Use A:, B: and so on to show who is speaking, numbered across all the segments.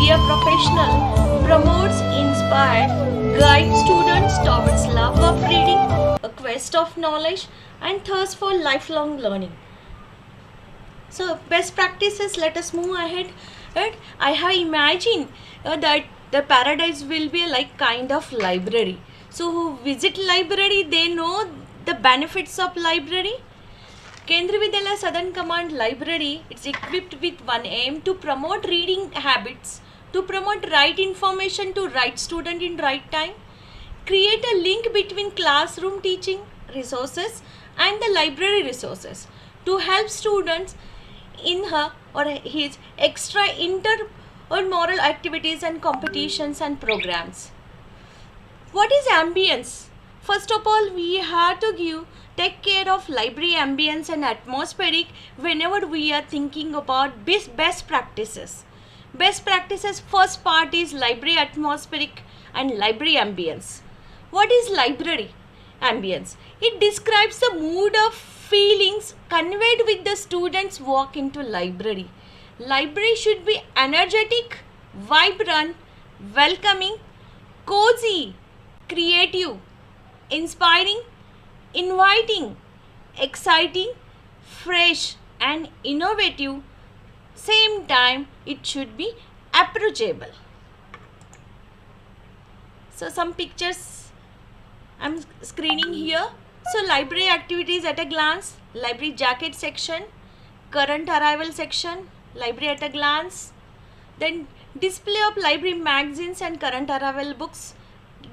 A: be a professional, promotes, inspires, guides students towards love of reading, a quest of knowledge, and thirst for lifelong learning. So, best practices, let us move ahead. Right? I have imagined that the paradise will be like kind of library. So, who visit library, they know the benefits of library. Kendriya Vidyalaya Southern Command Library, it's equipped with one aim to promote reading habits, to promote right information to right student in right time, create a link between classroom teaching resources and the library resources to help students in her or his extra inter or moral activities and competitions and programs. What is ambience? First of all, we have to take care of library ambience and atmospheric whenever we are thinking about best practices. Best practices, first part is library atmospheric and library ambience. What is library ambience? It describes the mood of feelings conveyed with the students walk into library. Library should be energetic, vibrant, welcoming, cozy, creative, inspiring, inviting, exciting, fresh and innovative. Same time it should be approachable. So some pictures I'm screening here. So library activities at a glance, library jacket section, current arrival section, library at a glance, then display of library magazines and current arrival books,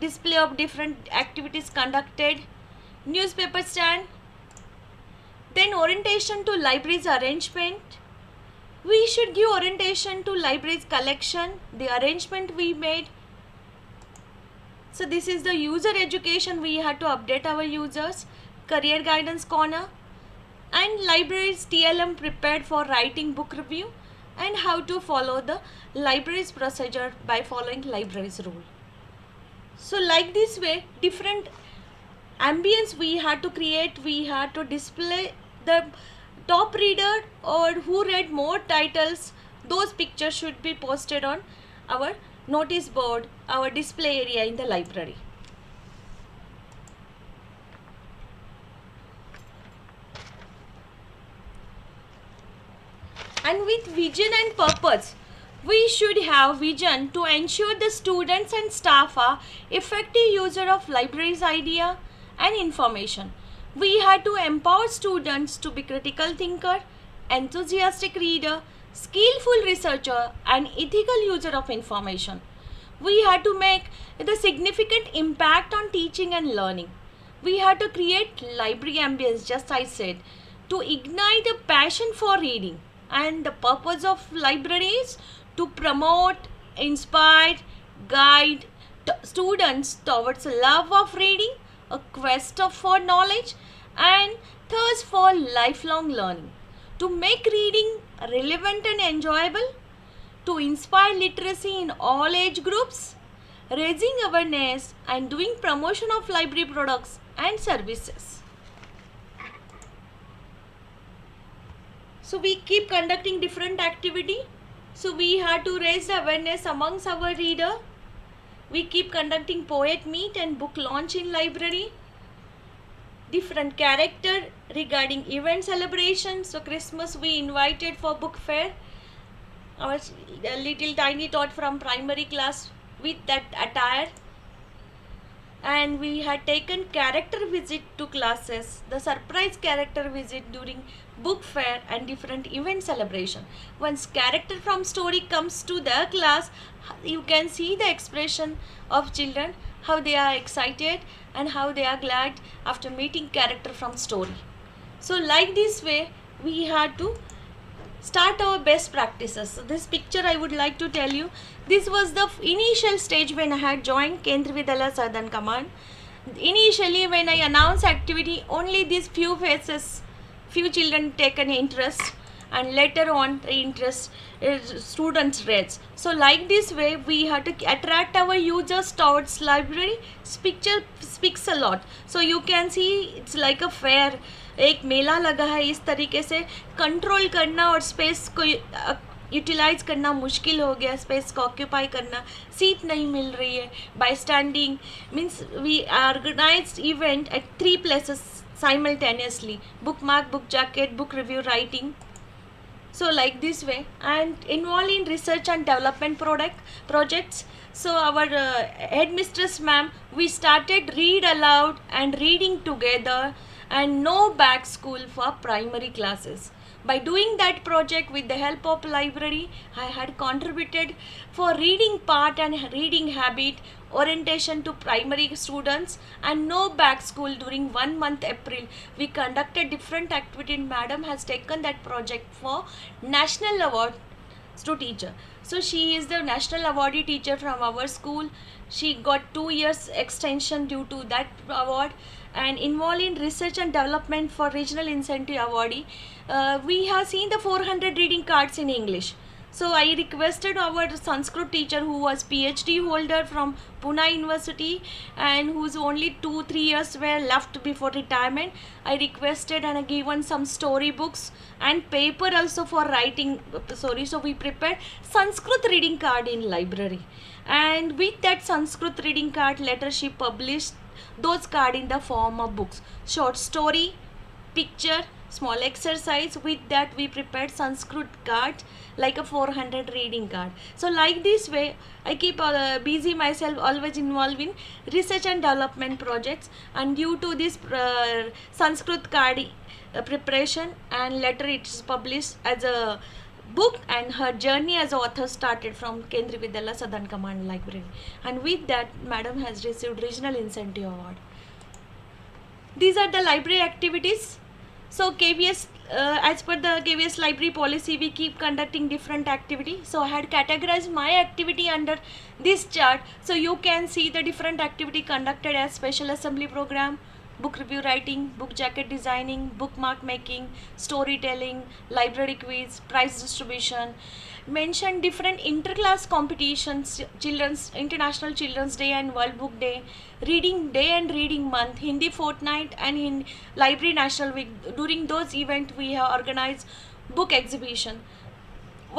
A: display of different activities conducted, newspaper stand, then orientation to library's arrangement. We should give orientation to library's collection, the arrangement we made. So this is the user education, we had to update our users, career guidance corner, and library's TLM prepared for writing book review and how to follow the library's procedure by following library's rule. So like this way, different ambience we had to create, we had to display the top reader or who read more titles, those pictures should be posted on our notice board, our display area in the library. And with vision and purpose, we should have vision to ensure the students and staff are effective user of library's idea and information. We had to empower students to be critical thinker, enthusiastic reader, skillful researcher and ethical user of information. We had to make the significant impact on teaching and learning. We had to create library ambience, just I said, to ignite a passion for reading. And the purpose of library is to promote, inspire, guide students towards a love of reading, a quest for knowledge and thirst for lifelong learning, to make reading relevant and enjoyable, to inspire literacy in all age groups, raising awareness and doing promotion of library products and services. So we keep conducting different activity. So we had to raise the awareness amongst our reader. We keep conducting poet meet and book launch in library. Different character regarding event celebration. So Christmas we invited for book fair. Our little tiny tot from primary class with that attire. And we had taken character visit to classes, the surprise character visit during book fair and different event celebration. Once character from story comes to the class, you can see the expression of children, how they are excited and how they are glad after meeting character from story. So like this way, we had to start our best practices. So this picture I would like to tell you, this was the initial stage when I had joined Kendriya Vidyalaya Southern Command. Initially when I announced activity, only these few faces, few children taken interest, and later on the interest students raised. So like this way we have to attract our users towards library. Picture speaks a lot. So you can see it's like a fair, एक मेला लगा है, इस तरीके से control करना और space को utilise करना मुश्किल हो गया, स्पेस को ऑक्यूपाई करना, सीट नहीं मिल रही है. By standing means we organised event at 3 places simultaneously: bookmark, book jacket, book review writing. So like this way, and involved in research and development projects. So our headmistress ma'am, we started read aloud and reading together, and no back school for primary classes. By doing that project with the help of library, I had contributed for reading part and reading habit orientation to primary students, and no back school during 1 month April. We conducted different activity, and madam has taken that project for national award to teacher. So she is the national awardee teacher from our school. She got 2 years extension due to that award, and involved in research and development for regional incentive awardee. We have seen the 400 reading cards in English. So I requested our Sanskrit teacher, who was PhD holder from Pune University and whose only 2-3 years were left before retirement. I requested and I given some story books and paper also for writing story. So we prepared Sanskrit reading card in library, and with that Sanskrit reading card, later she published those card in the form of books, short story, picture, small exercise. With that we prepared Sanskrit card like a 400 reading card. So like this way I keep busy myself, always involved in research and development projects, and due to this Sanskrit card preparation, and later it is published as a book, and her journey as author started from Kendriya Vidyalaya Southern Command Library, and with that madam has received regional incentive award. These are the library activities. So KVS, as per the KVS library policy, we keep conducting different activity. So I had categorized my activity under this chart. So you can see the different activity conducted as special assembly program, book review writing, book jacket designing, bookmark making, storytelling, library quiz, prize distribution. Mention different interclass competitions: children's International Children's Day and World Book Day, reading day and reading month, Hindi fortnight, and in library national week. During those events we have organized book exhibition,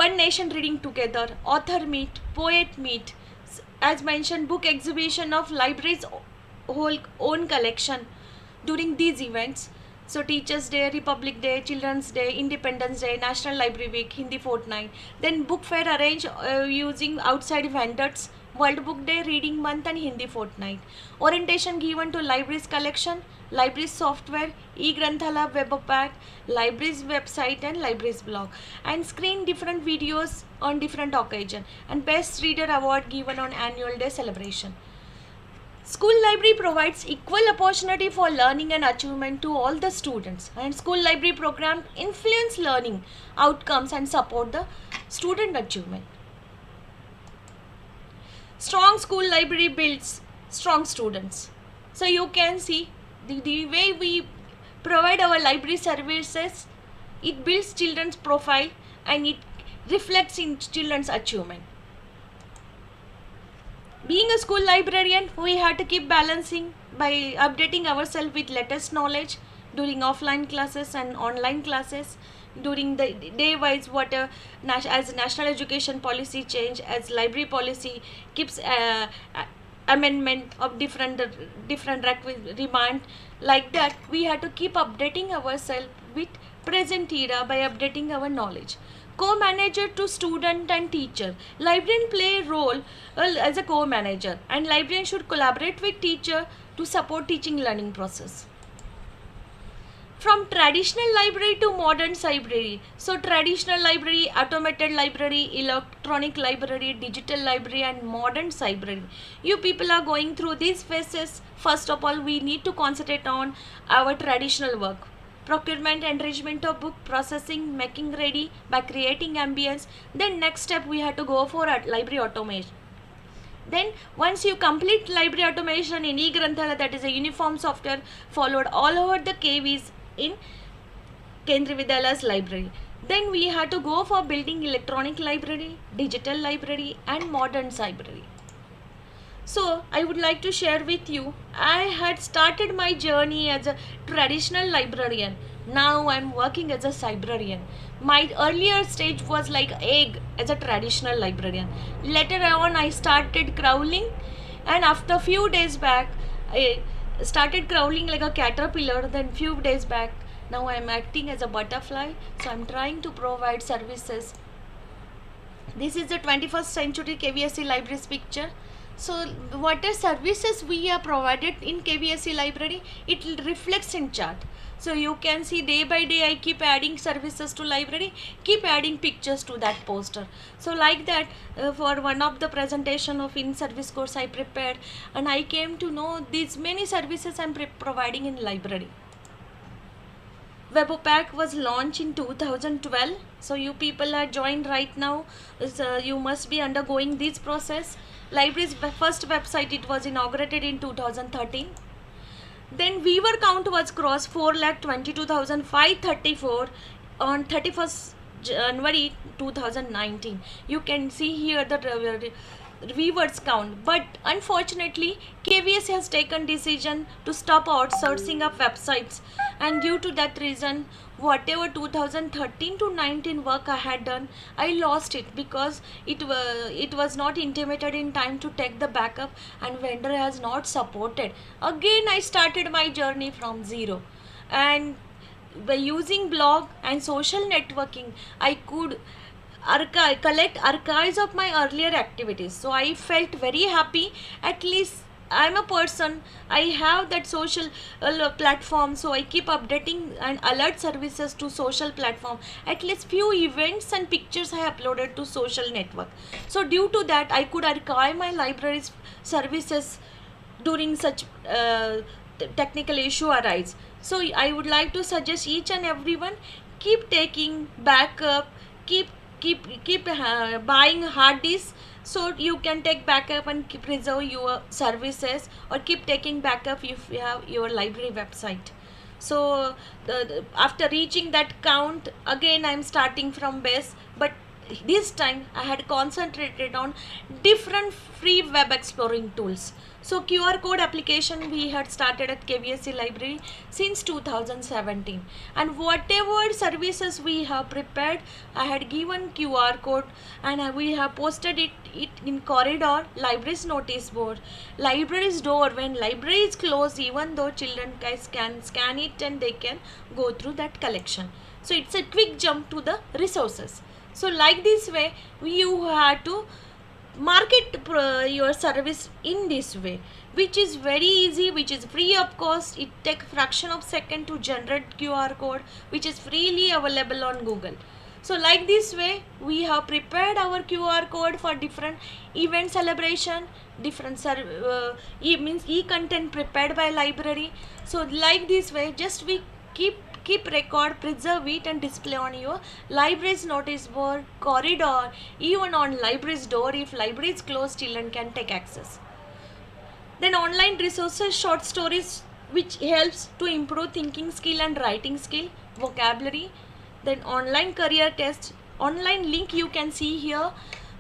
A: one nation reading together, author meet, poet meet. As mentioned, book exhibition of library's whole own collection during these events. So Teachers Day, Republic Day, Children's Day, Independence Day, National Library Week, Hindi fortnight. Then book fair arranged using outside vendors, World Book Day, Reading Month, and Hindi fortnight. Orientation given to library's collection, library's software, e-Granthala web pack, library's website, and library's blog. And screen different videos on different occasion. And Best Reader Award given on annual day celebration. School library provides equal opportunity for learning and achievement to all the students, and school library program influence learning outcomes and support the student achievement. Strong school library builds strong students. So you can see the way we provide our library services, it builds children's profile and it reflects in children's achievement. Being a school librarian, we had to keep balancing by updating ourselves with latest knowledge during offline classes and online classes, during the day-wise what as national education policy change, as library policy keeps amendment of different demand. Like that, we had to keep updating ourselves with present era by updating our knowledge. Co-manager to student and teacher. Librarian play a role as a co-manager, and librarian should collaborate with teacher to support teaching learning process. From traditional library to modern library. So traditional library, automated library, electronic library, digital library, and modern library. You people are going through these phases. First of all, we need to concentrate on our traditional work. Procurement, enrichment of book, processing, making ready by creating ambience. Then next step we have to go for library automation. Then once you complete library automation in e-Granthala, that is a uniform software followed all over the Kvs in Kendriya Vidyalaya's library. Then we had to go for building electronic library, digital library, and modern library. So I would like to share with you, I had started my journey as a traditional librarian Now I'm working as a librarian. My earlier stage was like egg as a traditional librarian. Later on I started crawling, and after few days back I started crawling like a caterpillar. Then few days back now I'm acting as a butterfly. So I'm trying to provide services. This is the 21st century KVSC libraries picture. So what are services we are provided in KVSC library, it reflects in chart. So you can see day by day I keep adding services to library, keep adding pictures to that poster. So like that, for one of the presentation of in service course I prepared, and I came to know these many services I'm providing in library. Webopack was launched in 2012. So you people are joined right now. You must be undergoing this process. Library's first website, it was inaugurated in 2013. Then viewer count was crossed 4,22,534 on 31st January 2019. You can see here the viewers count, but unfortunately KVS has taken decision to stop outsourcing of websites, and due to that reason whatever 2013 to 19 work I had done, I lost it because it was not intimated in time to take the backup, and vendor has not supported. Again I started my journey from zero, and by using blog and social networking I could collect archives of my earlier activities. So I felt very happy. At least I'm a person, I have that social platform, so I keep updating and alert services to social platform. At least few events and pictures I uploaded to social network. So due to that I could archive my library's services during such technical issue arise. So I would like to suggest each and everyone, keep taking backup, keep buying hard disks, so you can take backup and preserve your services, or keep taking backup if you have your library website. So after reaching that count, again I'm starting from base, but this time I had concentrated on different free web exploring tools. So QR code application we had started at KVSC library since 2017, and whatever services we have prepared, I had given QR code, and we have posted it in corridor, library's notice board, library's door. When library is closed, even though children can scan it and they can go through that collection. So it's a quick jump to the resources. So like this way you have to market your service in this way, which is very easy, which is free of cost. It takes fraction of second to generate QR code, which is freely available on Google. So like this way we have prepared our QR code for different event celebration, different e-content prepared by library. So like this way, just we keep record, preserve it, and display on your library's notice board, corridor, even on library's door. If library is closed, children can take access. Then online resources, short stories, which helps to improve thinking skill and writing skill, vocabulary. Then online career test, online link you can see here.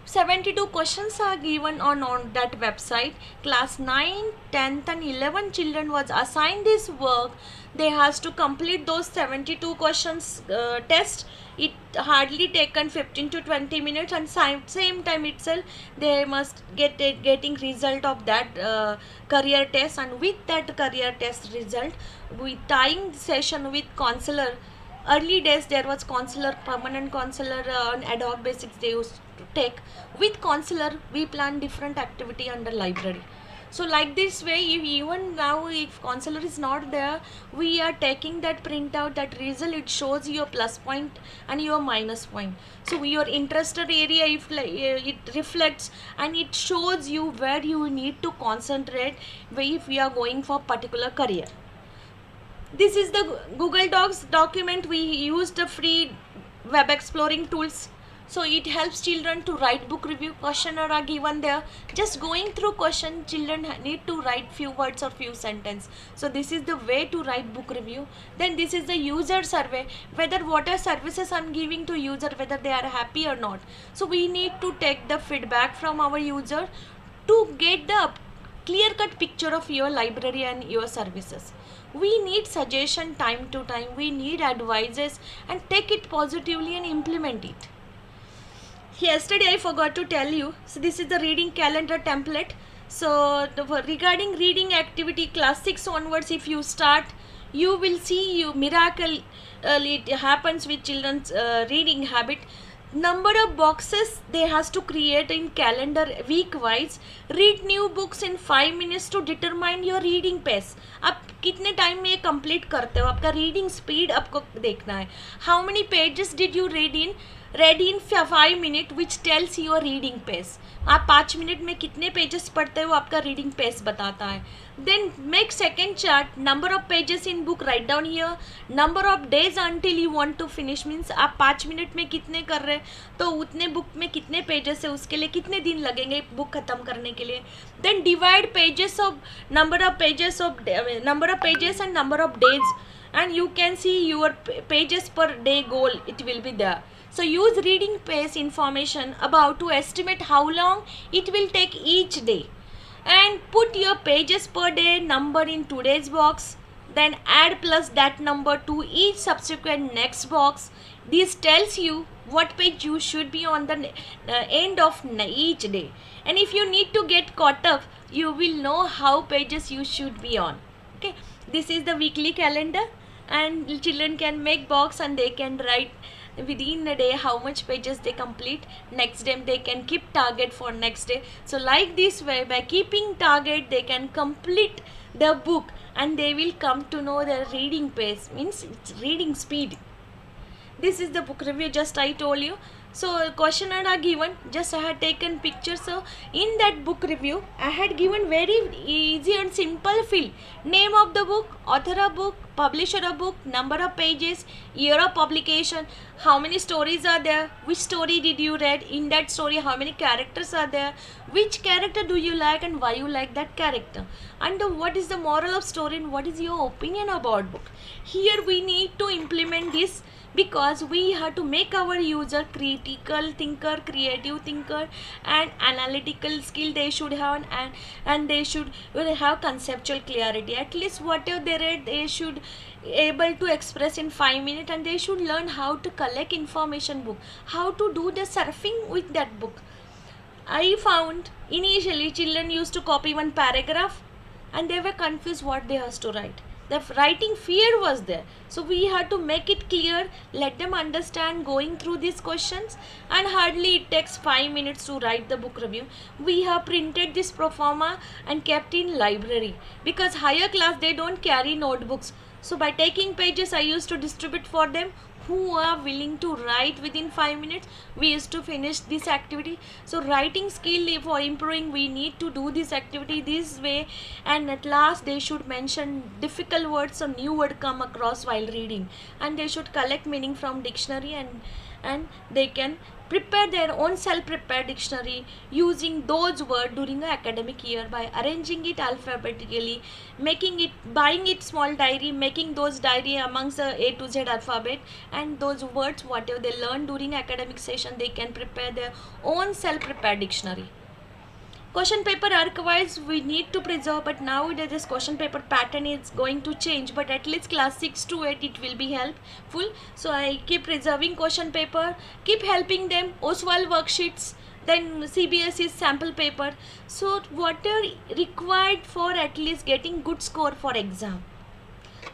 A: 72 questions are given on that website. Class 9, 10th and 11 children was assigned this work. They has to complete those 72 questions test. It hardly taken 15 to 20 minutes, and same time itself they must getting result of that career test. And with that career test result, we tying session with counselor. Early days there was counselor, permanent counselor on ad hoc basics they used to take. With counselor we plan different activity under library. So like this way, even now if counselor is not there, we are taking that printout, that result, it shows your plus point and your minus point. So your interested area, if it reflects, and it shows you where you need to concentrate if you are going for particular career. This is the Google Docs document. We use the free web exploring tools. So it helps children to write book review. Questionnaire are given there. Just going through question, children need to write few words or few sentences. So this is the way to write book review. Then this is the user survey, whether what are services I'm giving to user, whether they are happy or not. So we need to take the feedback from our user to get the clear-cut picture of your library and your services. We need suggestion time to time, we need advices, and take it positively and implement it. Yesterday I forgot to tell you, so this is the reading calendar template. So regarding reading activity class 6 onwards, if you start, you will see you miracle it happens with children's reading habit. Number of boxes they has to create in calendar week wise. Read new books in 5 minutes to determine your reading pace. आप कितने time में ये complete करते हो, आपका reading speed आपको देखना है. How many pages did you read in 5 minutes, which tells your reading pace. आप 5 मिनट में कितने पेजेस पढ़ते हो आपका रीडिंग पेस बताता है. Then make second chart, number of pages in book, write down here. Number of days until you want to finish means आप 5 minute में कितने कर रहे हैं तो उतने बुक में कितने पेजेस है, उसके लिए कितने दिन लगेंगे बुक ख़त्म करने के लिए. Then divide pages of number of pages and number of days, and you can see your pages per day goal, it will be there. So use reading pace information about to estimate how long it will take each day, and put your pages per day number in today's box, then add plus that number to each subsequent next box. This tells you what page you should be on the end of each day, and if you need to get caught up, you will know how pages you should be on. Okay, this is the weekly calendar, and children can make box and they can write within a day how much pages they complete. Next day they can keep target for next day. So like this way, by keeping target, they can complete the book and they will come to know their reading pace, means it's reading speed. This is the book review, just I told you. So question are given, just I had taken pictures. So in that book review, I had given very easy and simple field. Name of the book, author of book, publisher of book, number of pages, year of publication, how many stories are there, which story did you read, in that story how many characters are there, which character do you like and why you like that character, and what is the moral of story and what is your opinion about book. Here we need to implement this, because we have to make our user critical thinker, creative thinker, and analytical skill they should have, and they should have conceptual clarity. At least whatever they read, they should able to express in 5 minutes, and they should learn how to collect information book, how to do the surfing with that book. I found initially children used to copy one paragraph and they were confused what they has to write. The writing fear was there, so we had to make it clear, let them understand going through these questions, and hardly it takes 5 minutes to write the book review. We have printed this pro forma and kept in library, because higher class they don't carry notebooks. So by taking pages, I used to distribute for them who are willing to write within 5 minutes. We used to finish this activity. So writing skill for improving, we need to do this activity this way, and at last they should mention difficult words or new word come across while reading, and they should collect meaning from dictionary, and they can prepare their own self-prepared dictionary using those words during an academic year by arranging it alphabetically, making it, buying it small diary, making those diary amongst the A to Z alphabet, and those words whatever they learn during academic session, they can prepare their own self-prepared dictionary. Question paper archives we need to preserve, but nowadays this question paper pattern is going to change, but at least class 6 to 8 it will be helpful. So I keep preserving question paper, keep helping them, Oswald worksheets, then CBSE sample paper. So what are required for at least getting good score for exam.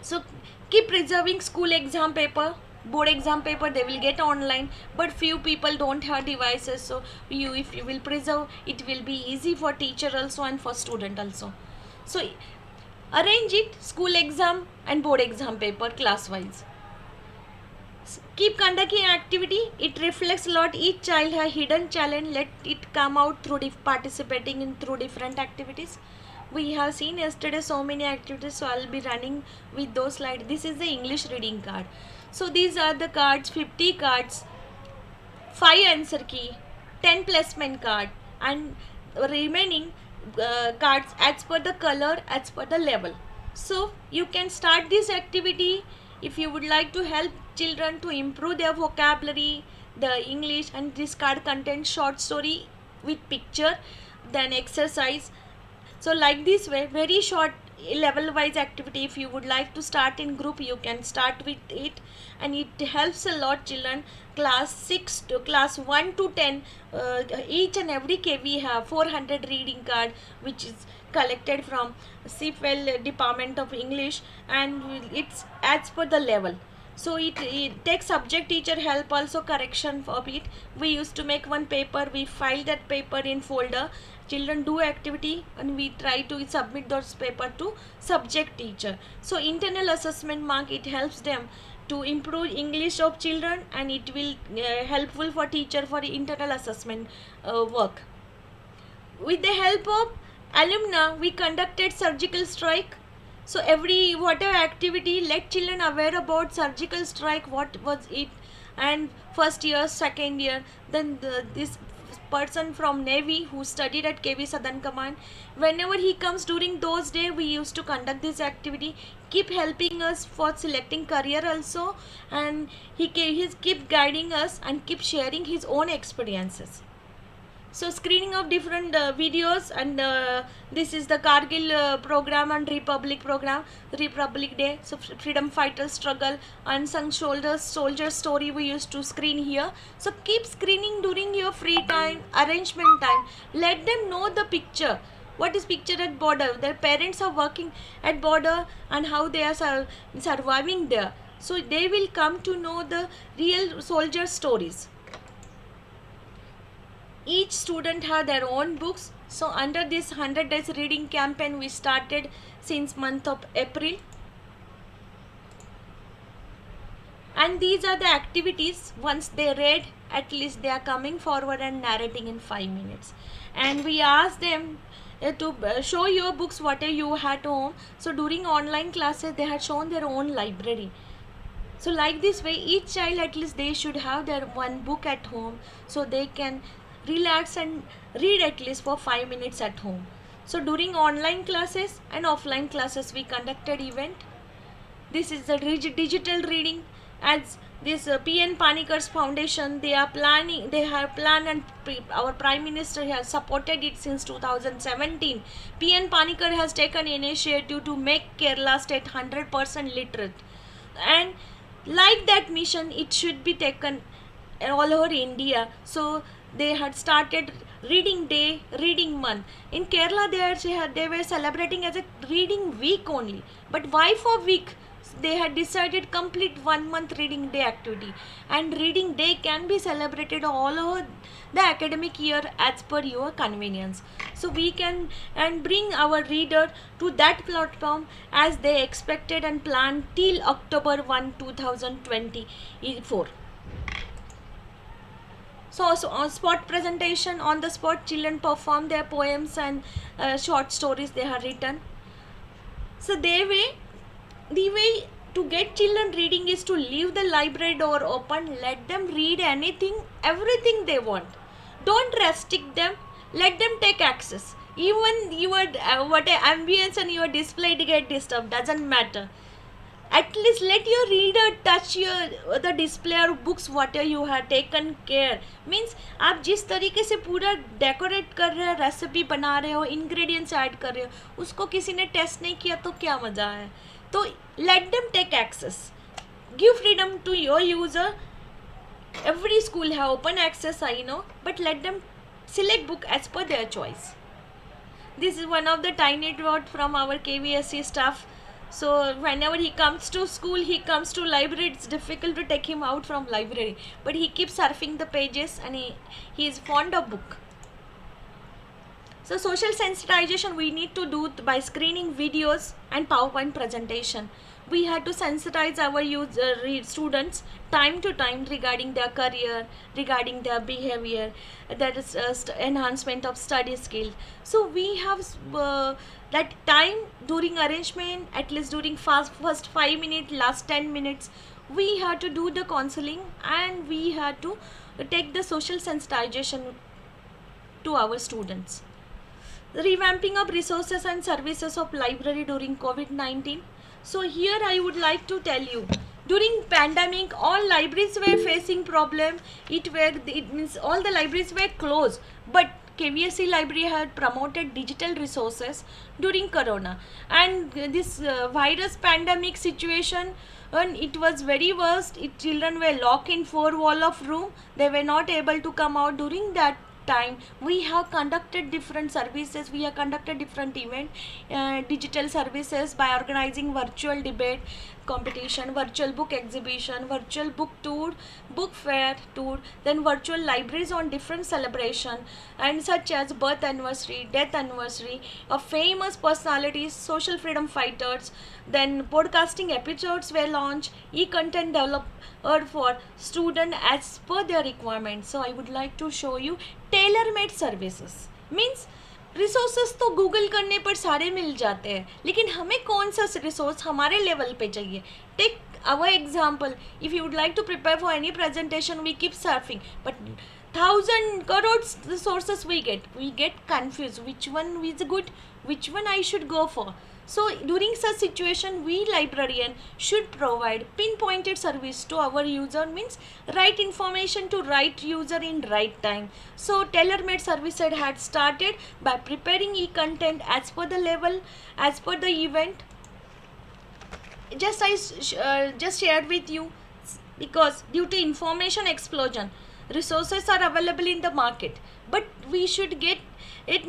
A: So keep preserving school exam paper, board exam paper they will get online, but few people don't have devices, so if you will preserve, it will be easy for teacher also and for student also. So arrange it, school exam and board exam paper class wise. Keep conducting activity, it reflects a lot, each child has hidden talent, let it come out through participating in through different activities. We have seen yesterday so many activities, so I'll be running with those slides. This is the English reading card. So these are the cards, 50 cards, 5 answer key, 10 placement card, and remaining cards as per the color, as per the level. So you can start this activity if you would like to help children to improve their vocabulary, the English, and this card contains short story with picture, then exercise. So like this way, very short level wise activity. If you would like to start in group, you can start with it, and it helps a lot children. Class 6 to class 1 to 10, each and every KV have 400 reading card, which is collected from CFL Department of English, and it's as per the level. So it takes subject teacher help also correction of it. We used to make one paper, we file that paper in folder, children do activity, and we try to submit those paper to subject teacher. So internal assessment mark, it helps them to improve English of children, and it will helpful for teacher for internal assessment work. With the help of alumna, we conducted surgical strike. So every whatever activity, let children aware about surgical strike, what was it, and first year, second year. Then this person from Navy who studied at KV Southern Command, whenever he comes during those days, we used to conduct this activity, keep helping us for selecting career also, and he keep guiding us and keep sharing his own experiences. So screening of different videos, and this is the Kargil program and Republic program, Republic Day. So freedom fighters struggle, unsung soldier story we used to screen here. So keep screening during your free time, arrangement time. Let them know the picture. What is picture at border? Their parents are working at border and how they are surviving there. So they will come to know the real soldier stories. Each student had their own books. So under this 100 days reading campaign, we started since month of April, and these are the activities. Once they read, at least they are coming forward and narrating in 5 minutes, and we ask them to show your books whatever you had home. So during online classes, they had shown their own library. So like this way, each child at least they should have their one book at home, so they can relax and read at least for 5 minutes at home. So during online classes and offline classes, we conducted event. This is the digital reading, as this PN Panikar's foundation, they have planned, and our Prime Minister has supported it since 2017. PN Panikar has taken initiative to make Kerala state 100% literate, and like that mission, it should be taken all over India. So they had started reading day, reading month. In Kerala, they were celebrating as a reading week only. But why for week? They had decided complete 1 month reading day activity, and reading day can be celebrated all over the academic year as per your convenience. So we can and bring our reader to that platform as they expected and planned till October 1, 2024. So on spot presentation, on the spot, children perform their poems and short stories they have written. So the way to get children reading is to leave the library door open, let them read anything, everything they want. Don't restrict them, let them take access. Even your ambience and your display get disturbed, doesn't matter. At least let your reader touch the display or books whatever you have taken care. Means आप जिस तरीके से पूरा decorate कर रहे हो, recipe बना रहे हो, इंग्रेडिएंट्स ऐड कर रहे हो, उसको किसी ने टेस्ट नहीं किया तो क्या मज़ा है. तो let them take access. Give freedom to your user. Every school have open access, I know, but let them select book as per their choice. This is one of the tiny note from our KVSC staff. So whenever he comes to school, he comes to library, it's difficult to take him out from library, but he keeps surfing the pages, and he is fond of book. So social sensitization we need to do by screening videos and PowerPoint presentation. We had to sensitize our students time to time regarding their career, regarding their behavior, that is enhancement of study skills. So we have that time during arrangement, at least during first 5 minutes, last 10 minutes, we had to do the counseling, and we had to take the social sensitization to our students. Revamping of resources and services of library during COVID-19. So here I would like to tell you, during pandemic, all libraries were facing problem. It means all the libraries were closed, but KVSC library had promoted digital resources during Corona, and this virus pandemic situation, and it was very worst. Children were locked in four wall of room. They were not able to come out during that time. We have conducted different services, we have conducted different event, digital services by organizing virtual debate competition, virtual book exhibition, virtual book tour, book fair tour, then virtual libraries on different celebration, and such as birth anniversary, death anniversary of famous personalities, social freedom fighters. Then podcasting episodes were launched, e-content developed for student as per their requirements. So I would like to show you tailor made services. Means resources तो Google करने पर सारे मिल जाते हैं, लेकिन हमें कौन सा रिसोर्स हमारे लेवल पे चाहिए. Take our example, if you would like to prepare for any presentation, we keep surfing, but 1,000 crores resources we get confused, which one is good, which one I should go for. So during such situation, we librarian should provide pinpointed service to our user, means right information to right user in right time. So tailor-made service had started by preparing e-content as per the level, as per the event. Just shared with you, because due to information explosion, resources are available in the market, but we should get it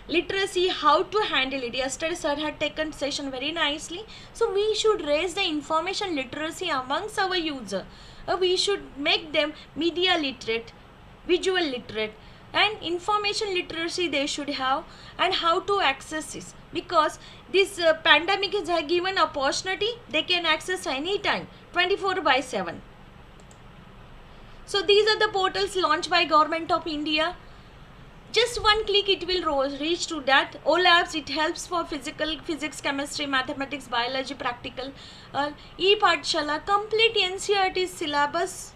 A: literacy how to handle it. Yesterday sir had taken session very nicely, so we should raise the information literacy amongst our user. We should make them media literate, visual literate, and information literacy they should have, and how to access this, because this pandemic has given opportunity, they can access anytime 24/7. So these are the portals launched by Government of India. Just one click it will reach to that. OLabs, it helps for physics, chemistry, mathematics, biology, practical. E-Pathshala, complete NCERT syllabus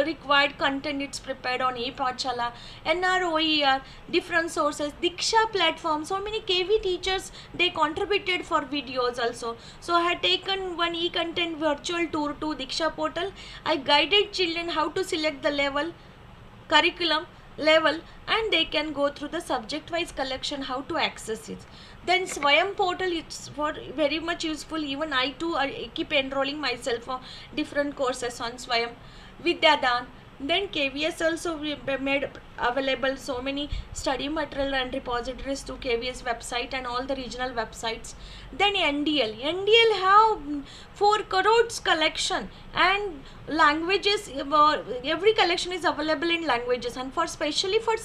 A: required content, it's prepared on E-Pathshala. NROER, different sources. Diksha platform, so many KV teachers, they contributed for videos also. So I had taken one e-content virtual tour to Diksha portal. I guided children how to select the level, curriculum, level, and they can go through the subject wise collection, how to access it. Then Swayam portal, it's for very much useful. Even I too keep enrolling myself for different courses on Swayam. Vidyadan, then KVS also made available so many study material and repositories to KVS website and all the regional websites. Then NDL have 4 crores collection, and languages, every collection is available in languages, and for specially for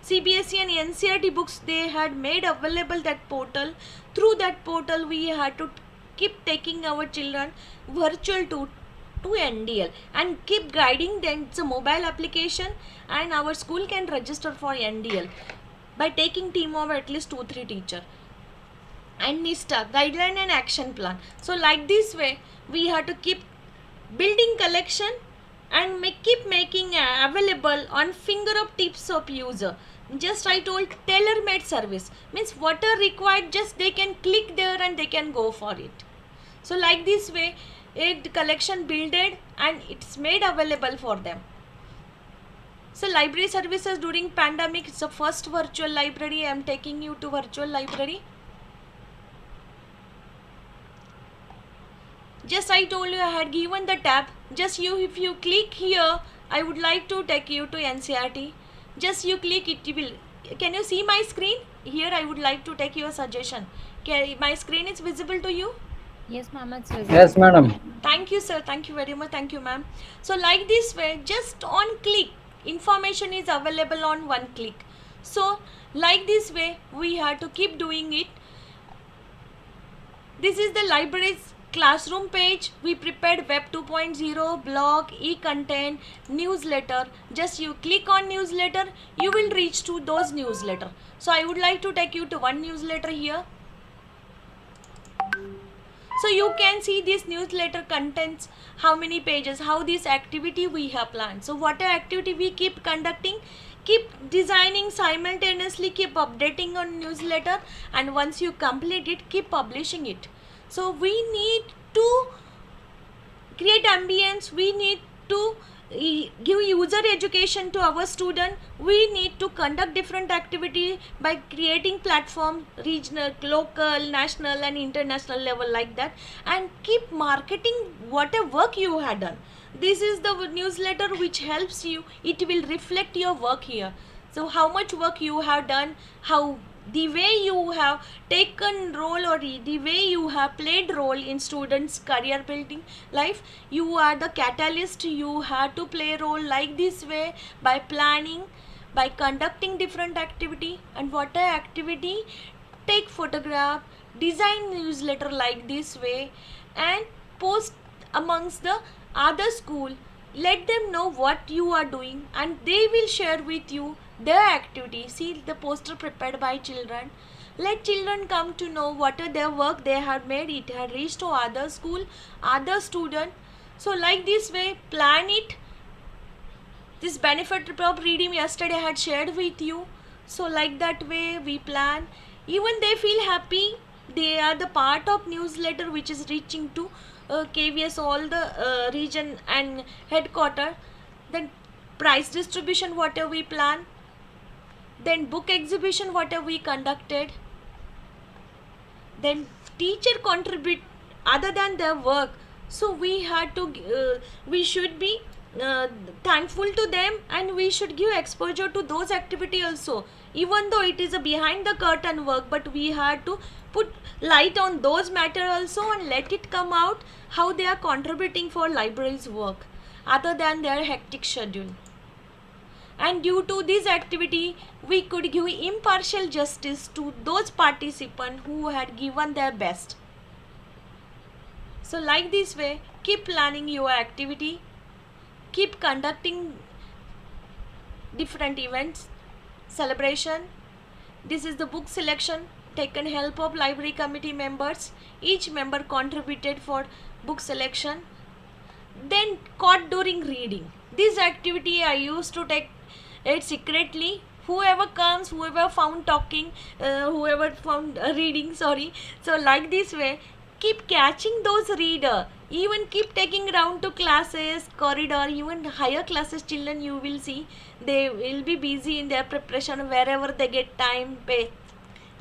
A: CBSE and NCERT books, they had made available that portal. Through that portal we had to keep taking our children virtual to NDL and keep guiding them. It's a mobile application, and our school can register for NDL by taking team of at least 2-3 teacher. And NISTA, guideline and action plan. So like this way we have to keep building collection and keep making available on finger of tips of user. Just I told tailor-made service, means what are required, just they can click there and they can go for it. So like this way collection builded and it's made available for them. So library services during pandemic, it's the first virtual library. I am taking you to virtual library. Just I told you I had given the tab. Just if you click here, I would like to take you to NCERT. Just you click it will. Can you see my screen? Here I would like to take your suggestion. My screen is visible to you?
B: Yes, ma'am, it's visible.
C: Yes, madam.
A: Thank you, sir. Thank you very much. Thank you, ma'am. So like this way, just on click, information is available on one click. So like this way, we have to keep doing it. This is the library's classroom page. We prepared Web 2.0, blog, e-content, newsletter. Just you click on newsletter, you will reach to those newsletter. So I would like to take you to one newsletter here. So you can see this newsletter contains how many pages, how this activity we have planned. So what activity we keep conducting, keep designing simultaneously, keep updating on newsletter, and once you complete it, keep publishing it. So we need to create ambience, we need to give user education to our student. We need to conduct different activity by creating platform, regional, local, national and international level like that, and keep marketing whatever work you had done. This is the newsletter which helps you. It will reflect your work here. So how much work you have done, how the way you have taken role, or the way you have played role in students career building life. You are the catalyst. You have to play role like this way, by planning, by conducting different activity. And what a activity, take photograph, design newsletter like this way, and post amongst the other school. Let them know what you are doing, and they will share with you their activity. See the poster prepared by children. Let children come to know what are their work they have made. It had reached to other school, other student. So like this way, plan it. This benefit of reading yesterday I had shared with you. So like that way we plan. Even they feel happy. They are the part of newsletter which is reaching to KVS, all the region and headquarter. Then prize distribution whatever we plan. Then book exhibition whatever we conducted. Then teacher contribute other than their work. So we had to we should be thankful to them, and we should give exposure to those activity also, even though it is a behind the curtain work. But we had to put light on those matter also, and let it come out how they are contributing for library's work other than their hectic schedule. And due to this activity, we could give impartial justice to those participants who had given their best. So like this way, keep planning your activity, keep conducting different events, celebration. This is the book selection, taken help of library committee members. Each member contributed for book selection. Then caught during reading. This activity I used to take it secretly. Whoever comes, whoever found talking, whoever found reading, sorry. So like this way, keep catching those reader. Even keep taking round to classes, corridor, even higher classes children you will see. They will be busy in their preparation. Wherever they get time, they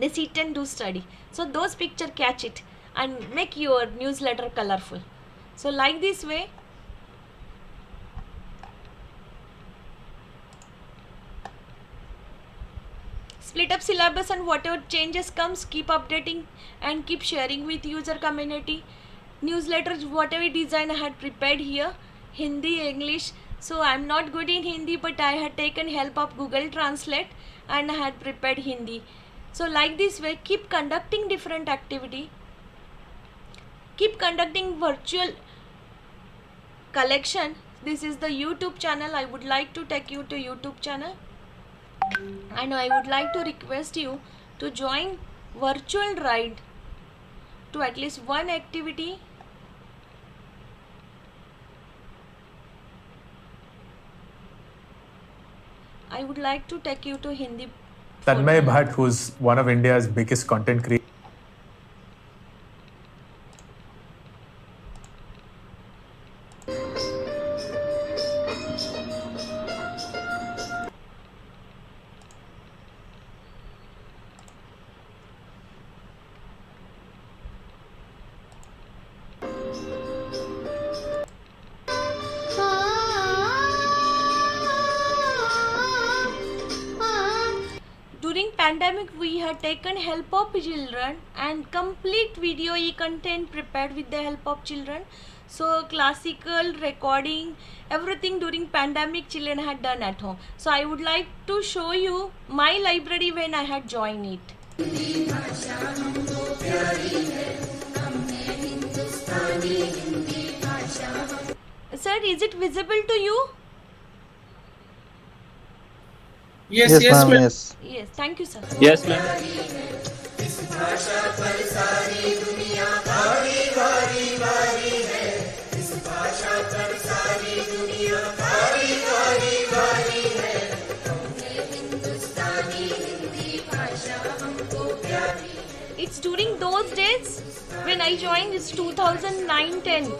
A: sit and do study. So those picture catch it and make your newsletter colorful. So like this way, split up syllabus, and whatever changes comes, keep updating and keep sharing with user community. Newsletters whatever design I had prepared here, Hindi, English. So I am not good in Hindi, but I had taken help of Google Translate and I had prepared Hindi. So like this way, keep conducting different activity, keep conducting virtual collection. This is the YouTube channel. I would like to take you to YouTube channel, and I would like to request you to join virtual ride to at least one activity. I would like to take you to Hindi.
B: Tanmay Bhatt, who's one of India's biggest content creators.
A: During pandemic, we had taken help of children and complete video e-content prepared with the help of children. So classical recording, everything during pandemic children had done at home. So I would like to show you my library when I had joined it. Sir, is it visible to you?
C: Yes, ma'am. Yes.
A: Yes, thank you, sir.
C: Yes, ma'am.
A: It's during those days when I joined. It's 2009-10.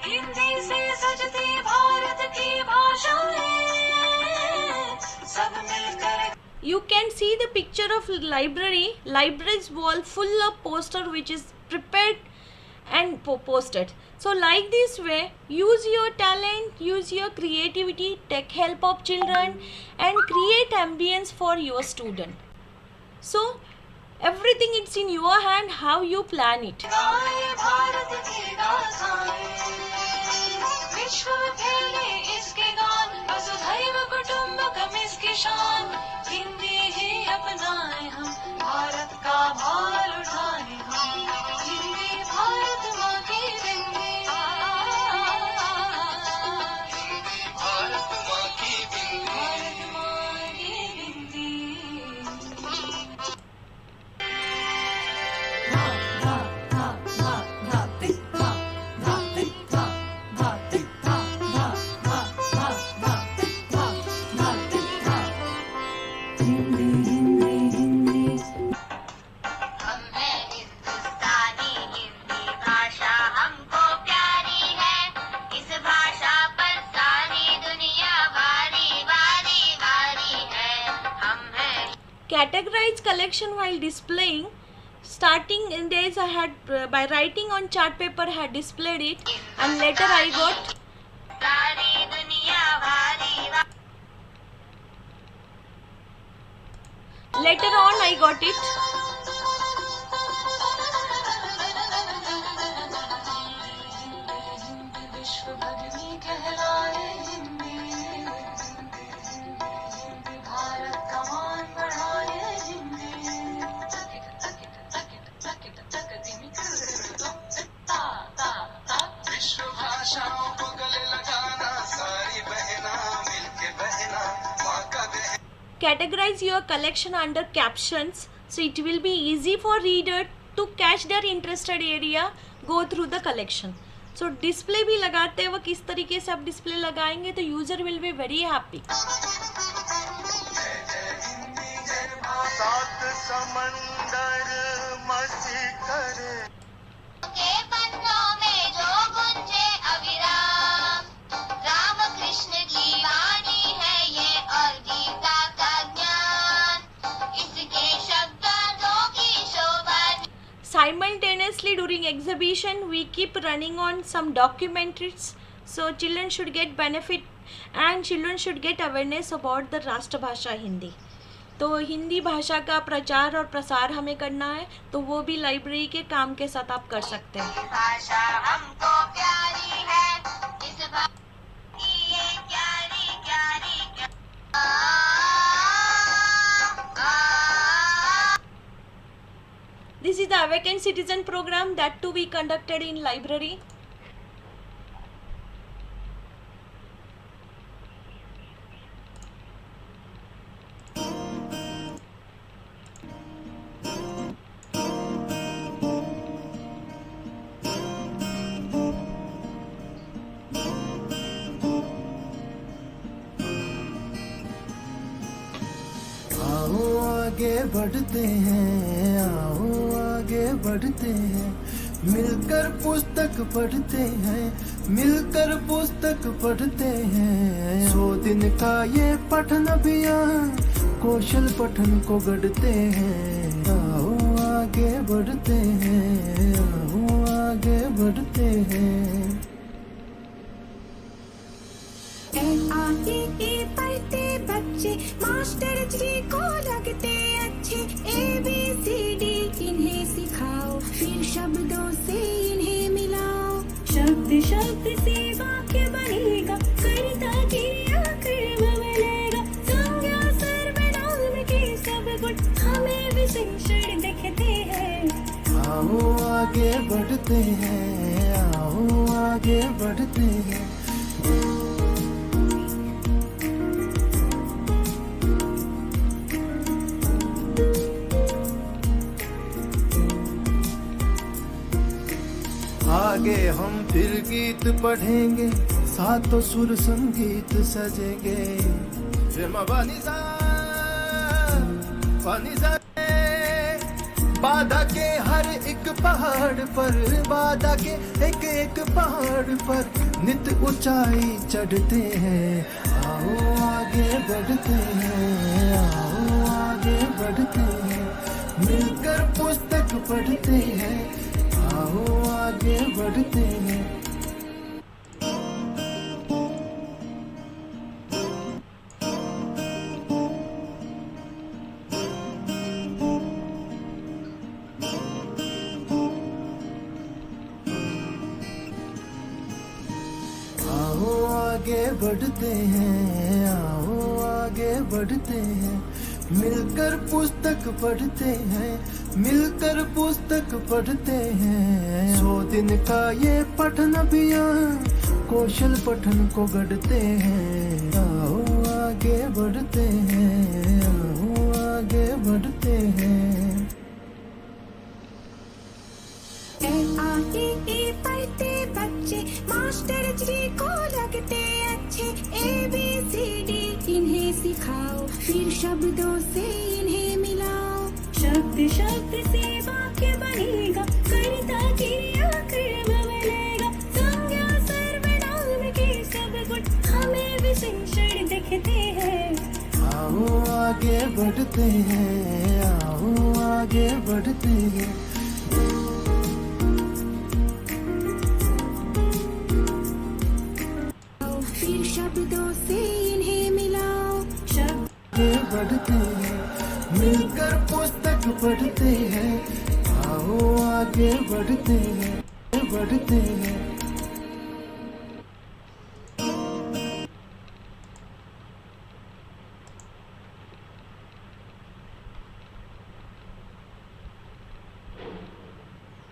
A: Hindi से सजती भारत की भाषाएं सब मिलकर. You can see the picture of library's wall full of poster which is prepared and posted. So like this way, use your talent, use your creativity, take help of children and create ambience for your student. So everything it's in your hand how you plan it. विश्व फैले इसके गान वसुधैव कुटुंबकम इसकी शान हिंदी ही अपनाए हम भारत का भार उठाए हम हिंदी भारत माँ की बिंदी भारत माँ की बिंदी भारत माँ की बिंदी Categorize collection while displaying. Starting in days I had by writing on chart paper I had displayed it and later I got it. Categorize your collection under captions so it will be easy for reader to catch their interested area, go through the collection. So display भी लगाते वक्त किस तरीके से आप display लगाएंगे तो user will be very happy. Simultaneously during exhibition we keep running on some documentaries so children should get benefit and children should get awareness about the राष्ट्रभाषा हिंदी. तो हिंदी भाषा का प्रचार और प्रसार हमें करना है तो वो भी लाइब्रेरी के काम के साथ आप कर सकते हैं. भाषा हमको प्यारी है इस This is the Awakened Citizen program that too we conducted in library.
C: आगे बढ़ते हैं, आओ आगे बढ़ते हैं, मिलकर पुस्तक पढ़ते हैं, मिलकर पुस्तक पढ़ते हैं. 100 दिन का ये पठन अभियान कौशल पठन को गढ़ते हैं. आओ आगे बढ़ते हैं, आओ आगे बढ़ते हैं. पढ़ते बच्चे मास्टर जी को लगते अच्छे. ABCD इन्हें सिखाओ, फिर शब्दों से इन्हें मिलाओ. शब्द शब्द से वाक्य बनेगा, कर्ता क्रिया कर्म बनेगा. संज्ञा सर्वनाम के सब गुण हमें विशेषण दिखते हैं. आओ आगे बढ़ते हैं, आओ आगे बढ़ते हैं.
D: आगे हम फिर गीत पढ़ेंगे, सातों सुर संगीत सजेंगे। बाधा के हर एक पहाड़ पर, बाधा के एक एक पहाड़ पर नित ऊंचाई चढ़ते हैं। आओ आगे बढ़ते हैं, आओ आगे बढ़ते हैं, मिलकर पुस्तक पढ़ते हैं, आओ आगे बढ़ते हैं। आओ आगे बढ़ते हैं, आओ आगे बढ़ते हैं, मिलकर पुस्तक पढ़ते हैं, मिलकर पुस्तक पढ़ते हैं। 100 दिन का ये पठन अभियान कौशल पठन को गढ़ते हैं। आओ आगे बढ़ते हैं, आओ आगे बढ़ते हैं।
C: ए पढ़ते बच्चे मास्टर जी को लगते अच्छे। ABCD इन्हें सिखाओ, फिर शब्दों से इन्हें मिलाओ। शब्द शब्द से वाक्य बनेगा, कर्ता क्रिया कर्म बनेगा। संज्ञा सर्वनाम के सब गुण हमें विशेषण दिखते हैं।
D: आओ आगे बढ़ते हैं, आओ आगे बढ़ते हैं।
C: फिर शब्दों से इन्हें मिलाओ।
D: आगे बढ़ते हैं, मिलकर पुस्तक पढ़ते हैं, आओ आगे बढ़ते हैं, बढ़ते हैं।